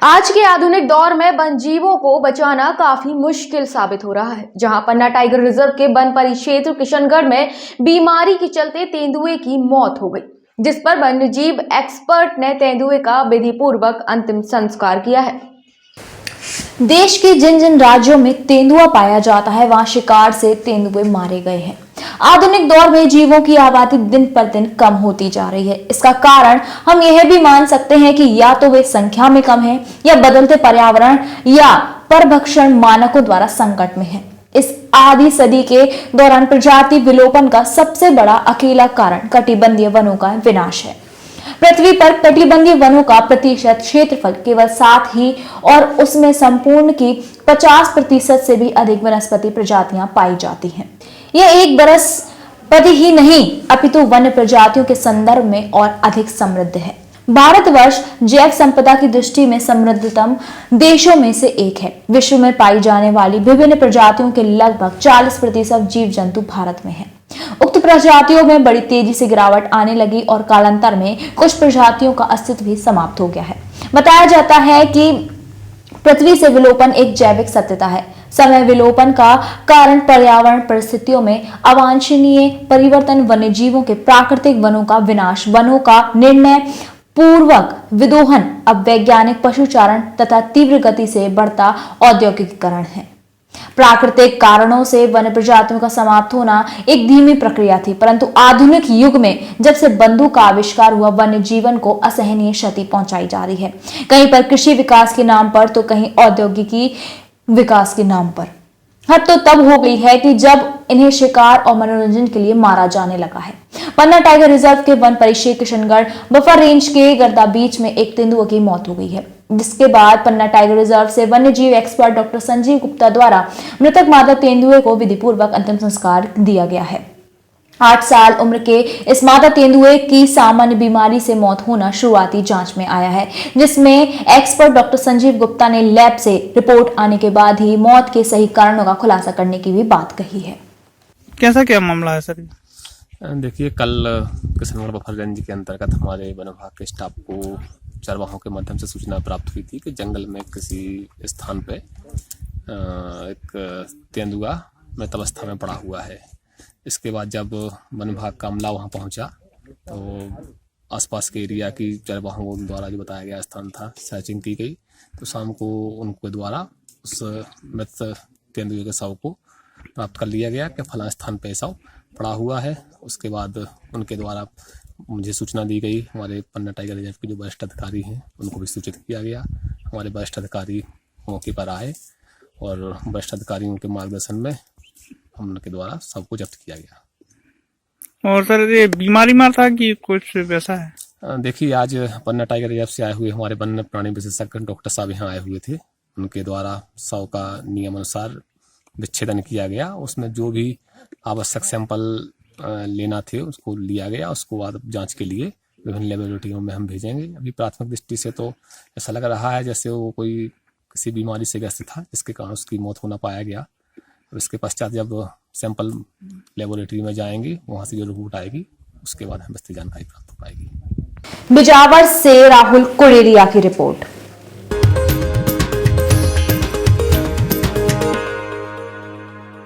आज के आधुनिक दौर में वन जीवों को बचाना काफी मुश्किल साबित हो रहा है। जहां पन्ना टाइगर रिजर्व के वन परिक्षेत्र किशनगढ़ में बीमारी के चलते तेंदुए की मौत हो गई, जिस पर वन्य जीव एक्सपर्ट ने तेंदुए का विधिपूर्वक अंतिम संस्कार किया है। देश के जिन जिन राज्यों में तेंदुआ पाया जाता है, वहां शिकार से तेंदुए मारे गए हैं। आधुनिक दौर में जीवों की आबादी दिन पर दिन कम होती जा रही है। इसका कारण हम यह भी मान सकते हैं कि या तो वे संख्या में कम हैं, या बदलते पर्यावरण या परभक्षण मानकों द्वारा संकट में हैं। इस आधी सदी के दौरान प्रजाति विलोपन का सबसे बड़ा अकेला कारण कटिबंधीय वनों का विनाश है। पृथ्वी पर कटिबंधीय वनों का प्रतिशत क्षेत्रफल केवल 7 ही, और उसमें संपूर्ण की 50% से भी अधिक वनस्पति प्रजातियां पाई जाती हैं। यह एक वनस्पति ही नहीं, अपितु वन्य प्रजातियों के संदर्भ में और अधिक समृद्ध है। भारतवर्ष जैव संपदा की दृष्टि में समृद्धतम देशों में से एक है। विश्व में पाई जाने वाली विभिन्न प्रजातियों के लगभग 40% जीव जंतु भारत में है। उक्त प्रजातियों में बड़ी तेजी से गिरावट आने लगी और कालांतर में कुछ प्रजातियों का अस्तित्व भी समाप्त हो गया है। बताया जाता है कि पृथ्वी से विलोपन एक जैविक सत्यता है। समय विलोपन का कारण पर्यावरण परिस्थितियों में अवांछनीय परिवर्तन, वन्य जीवों के प्राकृतिक वनों का विनाश, वनों का निर्णय पूर्वक विदोहन, अवैज्ञानिक पशुचारण तथा तीव्र गति से बढ़ता औद्योगिकीकरण है। प्राकृतिक कारणों से वन्य प्रजातियों का समाप्त होना एक धीमी प्रक्रिया थी, परंतु आधुनिक युग में जब से बंदूक का आविष्कार हुआ, वन्य जीवन को असहनीय क्षति पहुंचाई जा रही है। कहीं पर कृषि विकास के नाम पर, तो कहीं औद्योगिकी विकास के नाम पर। हद तो तब हो गई है कि जब इन्हें शिकार और मनोरंजन के लिए मारा जाने लगा है। पन्ना टाइगर रिजर्व के वन परिक्षेत्र किशनगढ़ बफर रेंज के गर्दा बीच में एक तेंदुए की मौत हो गई है, जिसके बाद पन्ना टाइगर रिजर्व से वन्य जीव एक्सपर्ट डॉक्टर संजीव गुप्ता द्वारा मृतक मादा तेंदुए को विधिपूर्वक अंतिम संस्कार दिया गया है। 8 साल उम्र के इस मादा तेंदुए की सामान्य बीमारी से मौत होना शुरुआती जांच में आया है, जिसमें एक्सपर्ट डॉक्टर संजीव गुप्ता ने लैब से रिपोर्ट आने के बाद ही मौत के सही कारणों का खुलासा करने की भी बात कही है। कैसा क्या मामला है सर? देखिए, कल किशनगढ़ बफर रेंज के अंतर्गत हमारे वन विभाग के स्टाफ को चरवाहों के माध्यम से सूचना प्राप्त हुई थी कि जंगल में किसी स्थान पे एक तेंदुआ मृत अवस्था में पड़ा हुआ है। इसके बाद जब वन विभाग का अमला वहाँ पहुँचा तो आसपास के एरिया की चरवाहों द्वारा जो बताया गया स्थान था, सर्चिंग की गई। तो शाम को उनके द्वारा उस मृत तेंदुए के शव को प्राप्त कर लिया गया कि फलां स्थान पे शव पड़ा हुआ है। उसके बाद उनके द्वारा मुझे सूचना दी गई, हमारे पन्ना टाइगर रिजर्व के जो वरिष्ठ अधिकारी हैं उनको भी सूचित किया गया। हमारे वरिष्ठ अधिकारी मौके पर आए और वरिष्ठ अधिकारियों के मार्गदर्शन में हम उनके द्वारा सबको जब्त किया गया। और सर ये बीमारी मार था कि कुछ वैसा है? देखिए, आज पन्ना टाइगर रिजर्व से आए हुए हमारे वन्य प्राणी विशेषज्ञ डॉक्टर साहब यहाँ आए हुए थे। उनके द्वारा शव का नियम अनुसार विच्छेदन किया गया। उसमें जो भी आवश्यक सैंपल लेना थे उसको लिया गया। उसको बाद जांच के लिए विभिन्न लेबोरेटरियों में हम भेजेंगे। अभी प्राथमिक दृष्टि से तो ऐसा लग रहा है जैसे वो कोई किसी बीमारी से ग्रस्त था, जिसके कारण उसकी मौत होना पाया गया। इसके पश्चात जब सैंपल लेबोरेटरी में जाएंगे, वहाँ से जो रिपोर्ट आएगी उसके बाद हमें जानकारी प्राप्त हो पाएगी। बिजावर से राहुल कुरेरिया की रिपोर्ट।